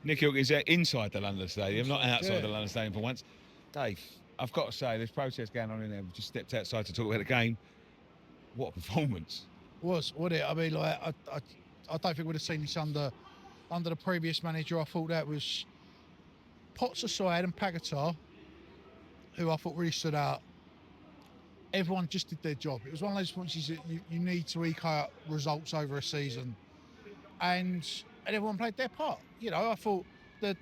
Nick Hilkins inside the London Stadium, not outside yeah. the London Stadium for once. Dave, I've got to say, there's protests going on in there. We've just stepped outside to talk about the game. What a performance. Would it? I mean, like, I don't think we'd have seen this under the previous manager. I thought that was Potts aside and Pagatar, who I thought really stood out. Everyone just did their job. It was one of those points that you need to eke out results over a season, and everyone played their part. You know, I thought the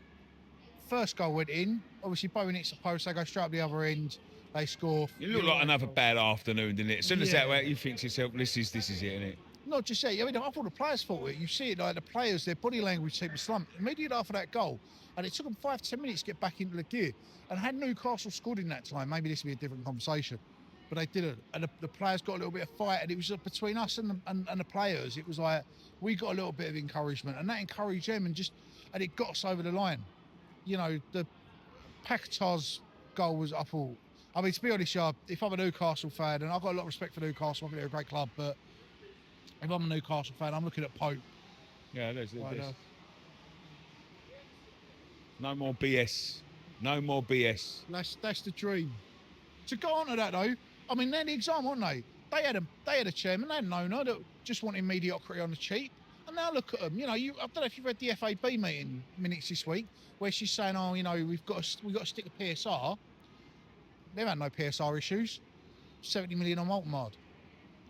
first goal went in. Obviously, Bowen hits the post. They go straight up the other end. They score. It looked like another bad afternoon, didn't it? As soon as that went, you think to yourself, this is it, isn't it? Not just that. I mean, I thought the players thought it. You see it, like the players, their body language seemed to slump immediately after that goal, and it took them 5-10 minutes to get back into the gear. And had Newcastle scored in that time, maybe this would be a different conversation. But they didn't, and the players got a little bit of fight, and it was between us and the players. It was like we got a little bit of encouragement, and that encouraged them, and it got us over the line. You know, the Paquetá's goal was, I thought. I mean, to be honest, if I'm a Newcastle fan, and I've got a lot of respect for Newcastle, I think they're a great club, but if I'm a Newcastle fan, I'm looking at Pope. Yeah, there's no more BS. No more BS. That's the dream. To go on to that though, I mean, they're the example, aren't they? They had a chairman, they had an owner that just wanted mediocrity on the cheap. And now look at them. You know, I don't know if you've read the FAB meeting minutes this week, where she's saying, "Oh, you know, we've got to stick to PSR." They've had no PSR issues. 70 million on Maltmard.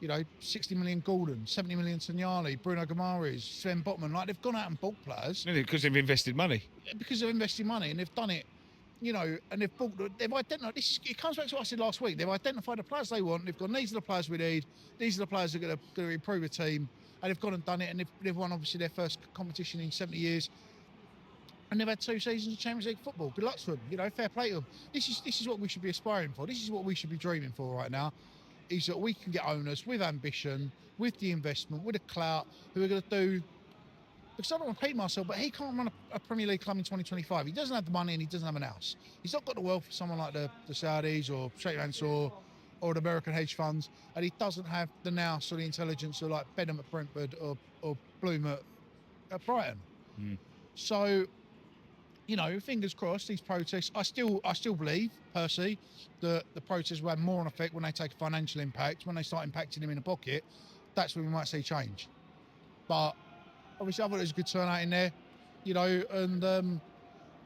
You know, 60 million Gordon, 70 million Tagnani, Bruno Guimaraes, Sven Botman. Like, they've gone out and bought players. Because they've invested money. Because they've invested money, and they've done it, you know, and they've identified, it comes back to what I said last week, they've identified the players they want, they've gone, these are the players we need, these are the players that are going to improve the team, and they've gone and done it, and they've won, obviously, their first competition in 70 years, and they've had 2 seasons of Champions League football. Good luck to them, you know, fair play to them. This is what we should be aspiring for, this is what we should be dreaming for right now, is that we can get owners with ambition, with the investment, with the clout, who are going to do. Because I don't want to repeat myself, but he can't run a Premier League club in 2025. He doesn't have the money and he doesn't have an house. He's not got the wealth for someone like the Saudis or Sheikh Mansour or the American hedge funds, and he doesn't have the nous or the intelligence of like Benham at Brentford or Bloom at Brighton. So, you know, fingers crossed, these protests, I still believe, personally, that the protests will have more an effect when they take a financial impact, when they start impacting him in the pocket. That's when we might see change. But obviously, I thought it was a good turnout in there, you know, and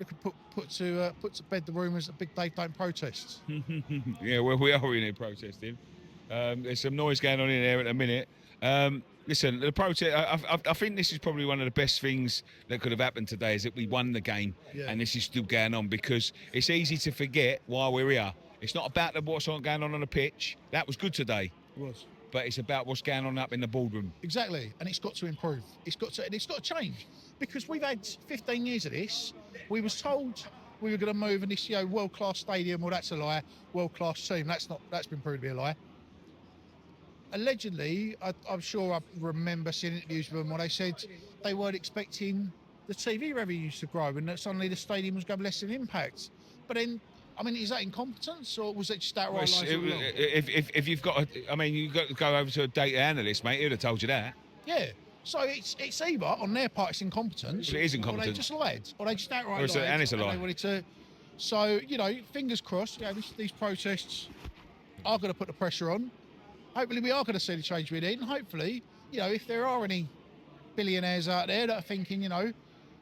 it could put to bed the rumours that Big Dave don't protest. Yeah, well, we are in here protesting. There's some noise going on in there at the minute. Listen, the protest. I think this is probably one of the best things that could have happened today, is that we won the game, and this is still going on, because it's easy to forget why we're here. It's not about what's going on the pitch. That was good today. It was. But it's about what's going on up in the boardroom. Exactly, and it's got to improve. It's got to change, because we've had 15 years of this. We was told we were going to move in this, you know, world-class stadium. Well, that's a lie. World-class team. That's been proved to be a lie. Allegedly, I'm sure I remember seeing interviews with them where they said they weren't expecting the TV revenues to grow, and that suddenly the stadium was going to have less of an impact. But then, I mean, is that incompetence, or was it just outright lies? If you've got, you've got to go over to a data analyst, mate. He'd have told you that. Yeah. So it's either on their part it's incompetence, it is incompetence, or they just lied, or they just outright lied, and it's a lie. They wanted to. So, you know, fingers crossed. You know, these protests are going to put the pressure on. Hopefully, we are going to see the change we need, and hopefully, you know, if there are any billionaires out there that are thinking, you know,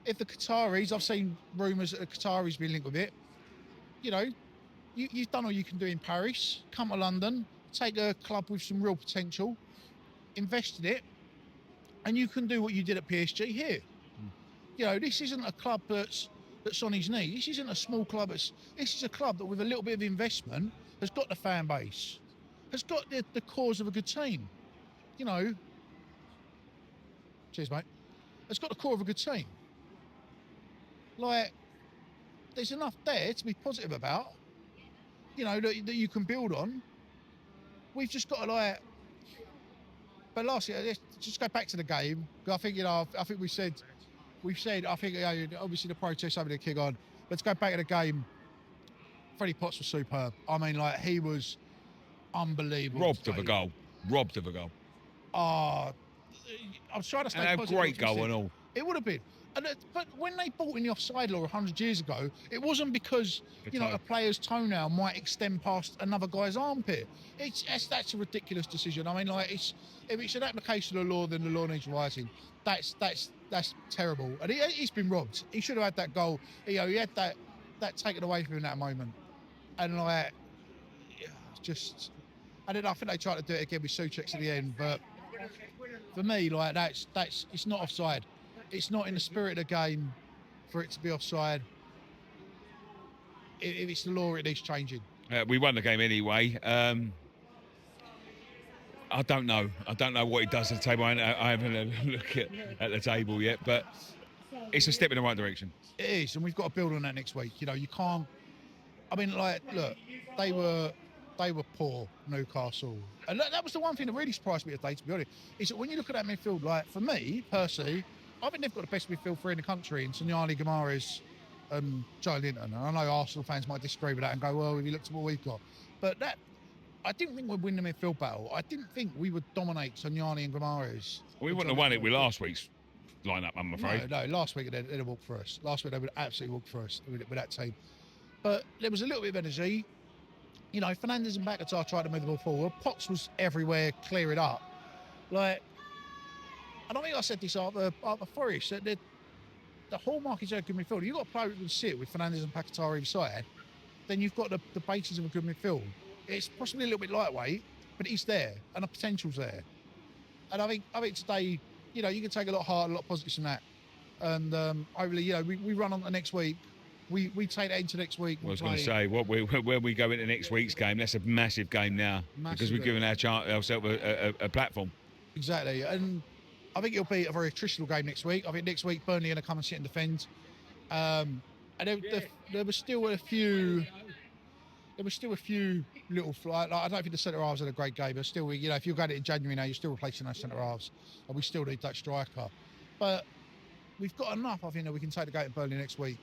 if the Qataris, I've seen rumours that the Qataris been linked with it. You know, you've done all you can do in Paris. Come to London, take a club with some real potential, invest in it, and you can do what you did at PSG here. You know, this isn't a club that's on his knee. This isn't a small club. This is a club that, with a little bit of investment, has got the fan base, has got the cause of a good team. You know, cheers, mate. Has got the core of a good team. Like, there's enough there to be positive about, you know, that you can build on. We've just got to, like, but lastly, let's just go back to the game. I think, you know, I think we've said, I think, you know, obviously the protests over the kick on. Let's go back to the game. Freddie Potts was superb. I mean, like, he was unbelievable. Robbed of a goal. I'm trying to stay and a positive. great goal and all. It would have been. But when they brought in the offside law 100 years ago, it wasn't because The you know toe. a player's toenail might extend past another guy's armpit. That's a ridiculous decision. I mean, like if it's an application of the law, then the law needs writing. That's terrible. And he's been robbed. He should have had that goal. He had that taken away from him in that moment. And like, yeah, just. And then I think they tried to do it again with Souček at the end, but for me, like that's it's not offside. It's not in the spirit of the game for it to be offside. If it's the law, it needs changing. We won the game anyway. I don't know. I don't know what he does at the table. I haven't had a look at the table yet, but it's a step in the right direction. It is, and we've got to build on that next week. You know, you can't. I mean, like, look, they were poor, Newcastle, and that was the one thing that really surprised me today. To be honest, is that when you look at that midfield, like for me personally, I think they've got the best midfield three in the country in Sognani, Guimaraes, and Joe Linton. And I know Arsenal fans might disagree with that and go, well, if you look at what we've got, but that. I didn't think we'd win the midfield battle. I didn't think we would dominate Sognani and Guimaraes. We wouldn't have won it with last week's lineup, I'm afraid. No, last week they'd have walked for us. Last week they would absolutely walk for us with that team. But there was a little bit of energy. You know, Fernandes and Bakhtar tried to move the ball forward. Potts was everywhere, clear it up. Like, and I think I said this after Forest, that the hallmark is a good midfield. You've got a player who can sit with Fernandes and Paquetá either side, then you've got the basis of a good midfield. It's possibly a little bit lightweight, but it's there, and the potential's there. And I think today, you know, you can take a lot of heart, a lot of positives from that. And hopefully, you know, we run on the next week. We take that into next week. I was going to say, where we go into next week's game, that's a massive game now. Because we've given ourselves a platform. Exactly. And I think it'll be a very attritional game next week. I think next week, Burnley are going to come and sit and defend. And there was still a few... There was still a few little like I don't think the centre halves had a great game, but still, you know, if you're going in January now, you're still replacing those centre halves, and we still need that striker. But we've got enough, I think, that we can take the game to Burnley next week,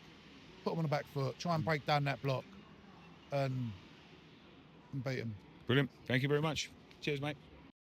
put them on the back foot, try and break down that block, and beat them. Brilliant. Thank you very much. Cheers, mate.